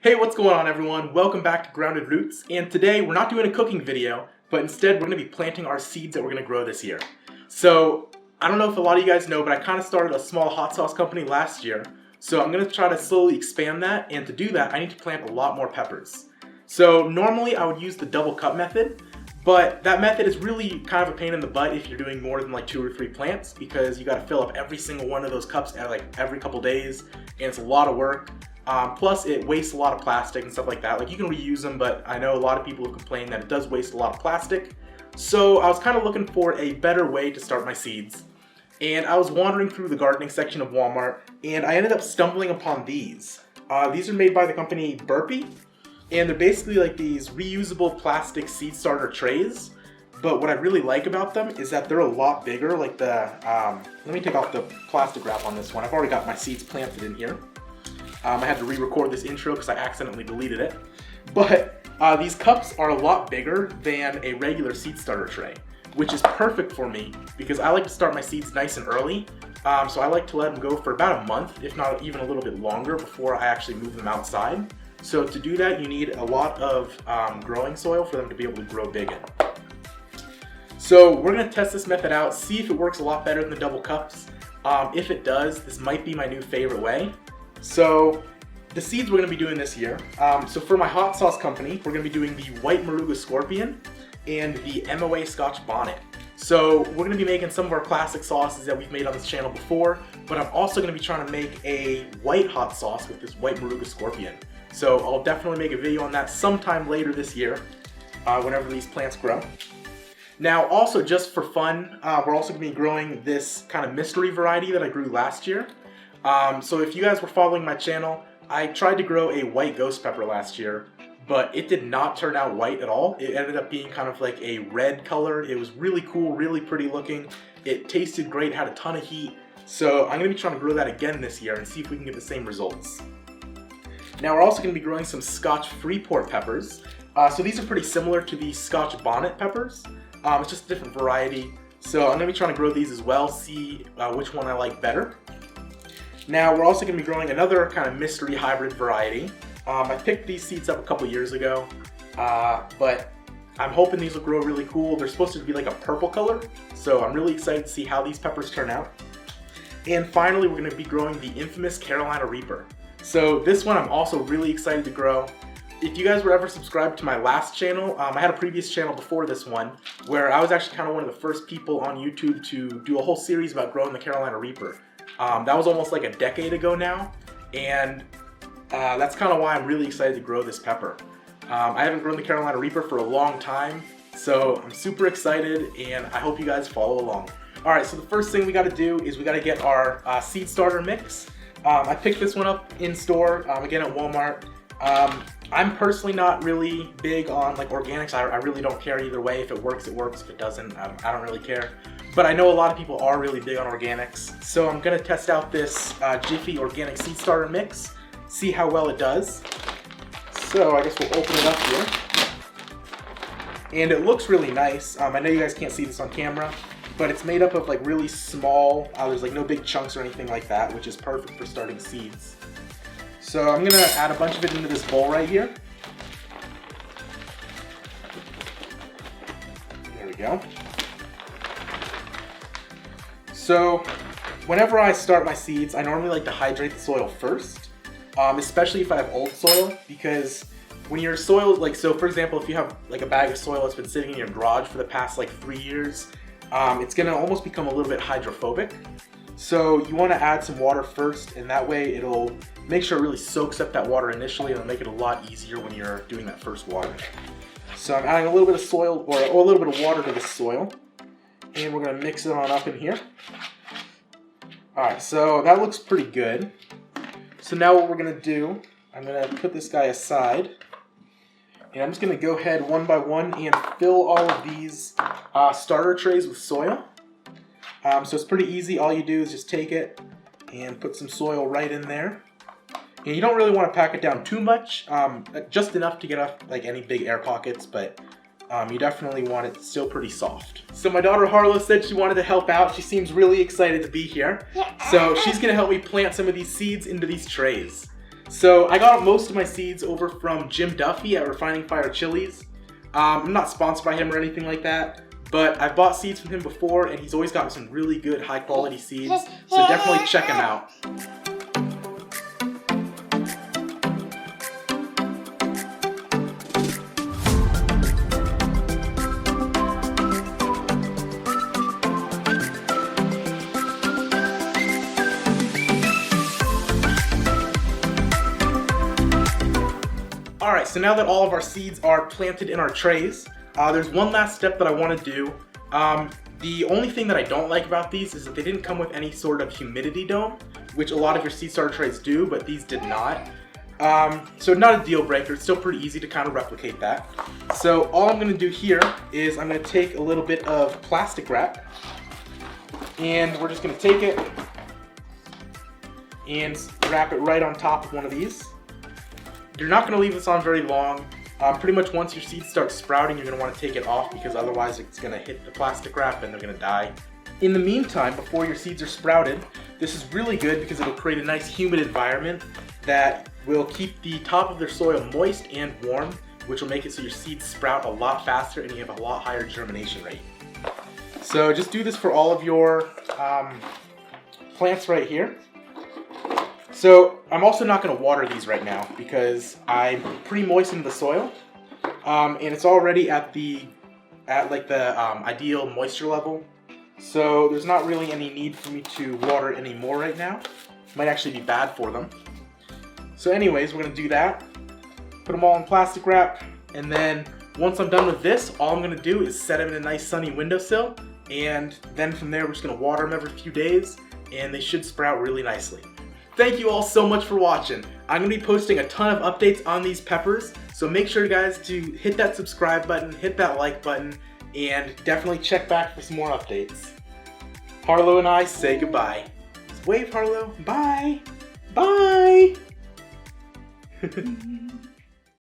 Hey, what's going on everyone? Welcome back to Grounded Roots, and today we're not doing a cooking video, but instead we're going to be planting our seeds that we're going to grow this year. So, I don't know if a lot of you guys know, but I kind of started a small hot sauce company last year, so I'm going to try to slowly expand that, and to do that I need to plant a lot more peppers. So normally I would use the double cup method, but that method is really kind of a pain in the butt if you're doing more than like 2 or 3 plants, because you got to fill up every single one of those cups at like every couple days, and it's a lot of work. Plus it wastes a lot of plastic and stuff like that. Like, you can reuse them, but I know a lot of people have complained that it does waste a lot of plastic. So I was kind of looking for a better way to start my seeds. And I was wandering through the gardening section of Walmart, and I ended up stumbling upon these. These are made by the company Burpee, and they're basically like these reusable plastic seed starter trays. But what I really like about them is that they're a lot bigger. Like let me take off the plastic wrap on this one. I've already got my seeds planted in here. I had to re-record this intro because I accidentally deleted it. But these cups are a lot bigger than a regular seed starter tray, which is perfect for me because I like to start my seeds nice and early. So I like to let them go for about a month, if not even a little bit longer, before I actually move them outside. So to do that, you need a lot of growing soil for them to be able to grow big in. So we're going to test this method out, see if it works a lot better than the double cups. If it does, this might be my new favorite way. So the seeds we're going to be doing this year. So for my hot sauce company, we're going to be doing the White Moruga Scorpion and the MOA Scotch Bonnet. So we're going to be making some of our classic sauces that we've made on this channel before, but I'm also going to be trying to make a white hot sauce with this White Moruga Scorpion. So I'll definitely make a video on that sometime later this year, whenever these plants grow. Now also, just for fun, we're also going to be growing this kind of mystery variety that I grew last year. So if you guys were following my channel, I tried to grow a white ghost pepper last year, but it did not turn out white at all. It ended up being kind of like a red color. It was really cool, really pretty looking. It tasted great, had a ton of heat. So I'm going to be trying to grow that again this year and see if we can get the same results. Now we're also going to be growing some Scotch Freeport peppers. So these are pretty similar to the Scotch Bonnet peppers. It's just a different variety. So I'm going to be trying to grow these as well, see which one I like better. Now we're also going to be growing another kind of mystery hybrid variety. I picked these seeds up a couple years ago, but I'm hoping these will grow really cool. They're supposed to be like a purple color, so I'm really excited to see how these peppers turn out. And finally, we're going to be growing the infamous Carolina Reaper. So this one I'm also really excited to grow. If you guys were ever subscribed to my last channel, I had a previous channel before this one where I was actually kind of one of the first people on YouTube to do a whole series about growing the Carolina Reaper. That was almost like a decade ago now, and that's kind of why I'm really excited to grow this pepper. I haven't grown the Carolina Reaper for a long time, so I'm super excited, and I hope you guys follow along. Alright, so the first thing we got to do is we got to get our seed starter mix. I picked this one up in store, again at Walmart. I'm personally not really big on like organics. I really don't care either way. If it works, it works. If it doesn't, I don't really care. But I know a lot of people are really big on organics. So I'm going to test out this Jiffy Organic Seed Starter Mix, see how well it does. So I guess we'll open it up here. And it looks really nice. I know you guys can't see this on camera, but it's made up of like really small, there's like no big chunks or anything like that, which is perfect for starting seeds. So I'm going to add a bunch of it into this bowl right here. There we go. So whenever I start my seeds, I normally like to hydrate the soil first, especially if I have old soil, because when your soil, like, so for example, if you have like a bag of soil that's been sitting in your garage for the past like 3 years, it's going to almost become a little bit hydrophobic. So you want to add some water first, and that way it'll make sure it really soaks up that water initially, and it'll make it a lot easier when you're doing that first water. So I'm adding a little bit of soil, or a little bit of water to the soil, and we're going to mix it on up in here. Alright, so that looks pretty good. So now what we're going to do, I'm going to put this guy aside, and I'm just going to go ahead one by one and fill all of these starter trays with soil. So it's pretty easy. All you do is just take it and put some soil right in there. And you don't really want to pack it down too much, just enough to get off like any big air pockets, but you definitely want it still pretty soft. So my daughter Harlow said she wanted to help out. She seems really excited to be here. So she's going to help me plant some of these seeds into these trays. So I got most of my seeds over from Jim Duffy at Refining Fire Chilies. I'm not sponsored by him or anything like that, but I've bought seeds from him before and he's always got some really good high quality seeds, so definitely check him out. Alright, so now that all of our seeds are planted in our trays, there's one last step that I want to do. The only thing that I don't like about these is that they didn't come with any sort of humidity dome, which a lot of your seed starter trays do, but these did not. So not a deal breaker, it's still pretty easy to kind of replicate that. So all I'm going to do here is I'm going to take a little bit of plastic wrap, and we're just going to take it and wrap it right on top of one of these. You're not going to leave this on very long. Pretty much once your seeds start sprouting, you're going to want to take it off because otherwise it's going to hit the plastic wrap and they're going to die. In the meantime, before your seeds are sprouted, this is really good because it'll create a nice humid environment that will keep the top of their soil moist and warm, which will make it so your seeds sprout a lot faster and you have a lot higher germination rate. So just do this for all of your plants right here. So I'm also not going to water these right now because I pre-moistened the soil, and it's already at the ideal moisture level. So there's not really any need for me to water anymore right now. Might actually be bad for them. So anyways, we're going to do that. Put them all in plastic wrap, and then once I'm done with this, all I'm going to do is set them in a nice sunny windowsill, and then from there we're just going to water them every few days, and they should sprout really nicely. Thank you all so much for watching. I'm going to be posting a ton of updates on these peppers, so make sure guys to hit that subscribe button, hit that like button, and definitely check back for some more updates. Harlow and I say goodbye. Just wave, Harlow. Bye. Bye.